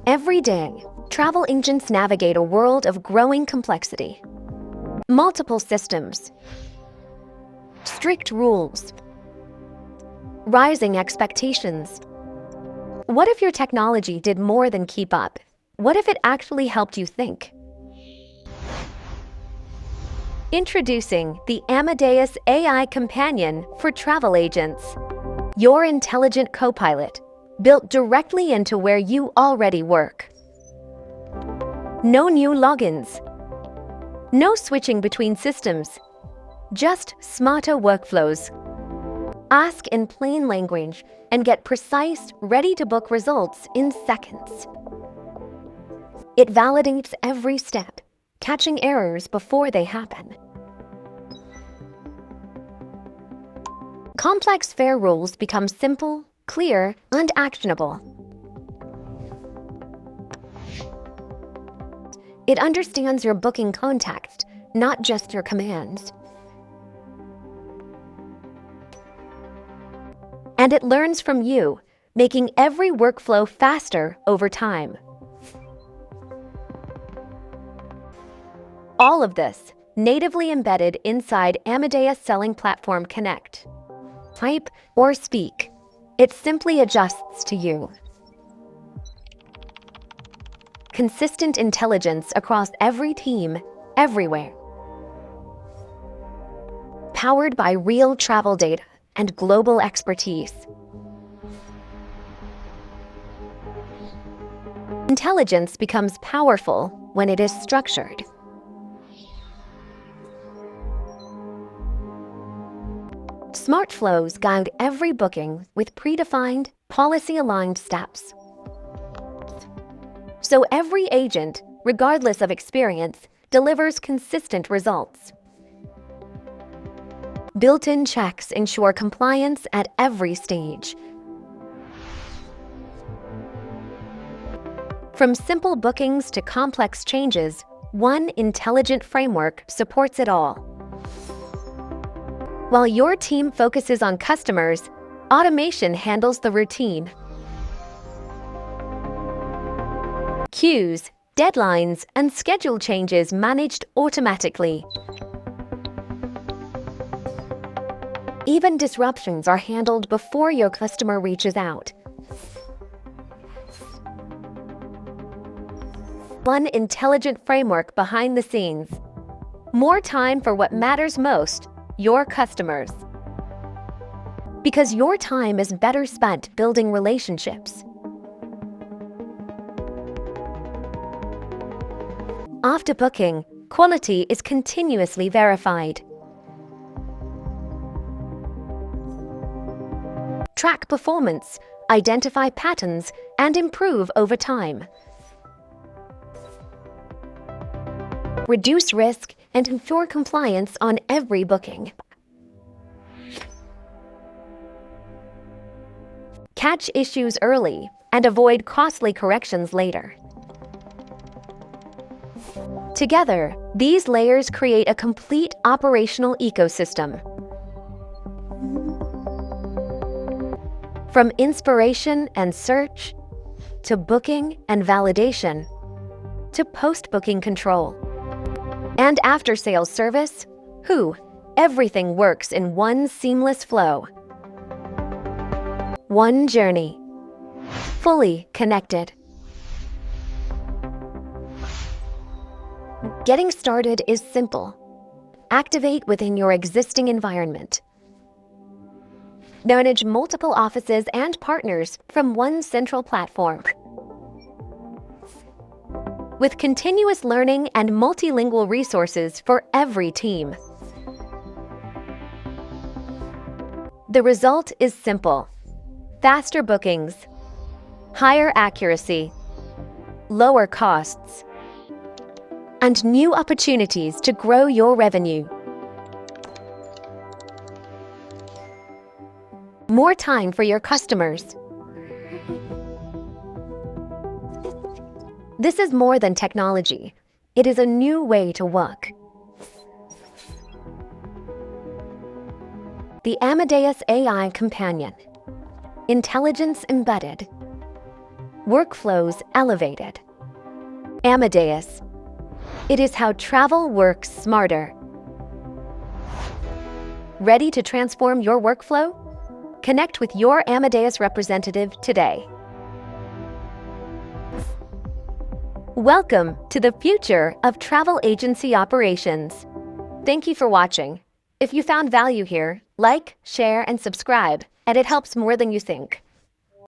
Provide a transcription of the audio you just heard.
Every day, travel agents navigate a world of growing complexity. Multiple systems, strict rules, rising expectations. What if your technology did more than keep up? What if it actually helped you think? Introducing the Amadeus AI Companion for travel agents. Your intelligent co-pilot, built directly into where you already work. No new logins. No switching between systems. Just smarter workflows. Ask in plain language and get precise, ready-to-book results in seconds. It validates every step, catching errors before they happen. Complex fare rules become simple, clear, and actionable. It understands your booking context, not just your commands. And it learns from you, making every workflow faster over time. All of this natively embedded inside Amadeus Selling Platform Connect. Type or speak, it simply adjusts to you. Consistent intelligence across every team, everywhere. Powered by real travel data and global expertise. Intelligence becomes powerful when it is structured. Smart flows guide every booking with predefined, policy-aligned steps. So every agent, regardless of experience, delivers consistent results. Built-in checks ensure compliance at every stage. From simple bookings to complex changes, one intelligent framework supports it all. While your team focuses on customers, automation handles the routine. Queues, deadlines, and schedule changes managed automatically. Even disruptions are handled before your customer reaches out. One intelligent framework behind the scenes. More time for what matters most, your customers. Because your time is better spent building relationships. After booking, quality is continuously verified. Track performance, identify patterns, and improve over time. Reduce risk and ensure compliance on every booking. Catch issues early and avoid costly corrections later. Together, these layers create a complete operational ecosystem. From inspiration and search, to booking and validation, to post-booking control. And after-sales service, everything works in one seamless flow. One journey, fully connected. Getting started is simple. Activate within your existing environment. Manage multiple offices and partners from one central platform. With continuous learning and multilingual resources for every team. The result is simple. Faster bookings, higher accuracy, lower costs, and new opportunities to grow your revenue. More time for your customers. This is more than technology. It is a new way to work. The Amadeus AI Companion. Intelligence embedded. Workflows elevated. Amadeus. It is how travel works smarter. Ready to transform your workflow? Connect with your Amadeus representative today. Welcome to the future of travel agency operations. Thank you for watching. If you found value here, like, share, and subscribe, and it helps more than you think.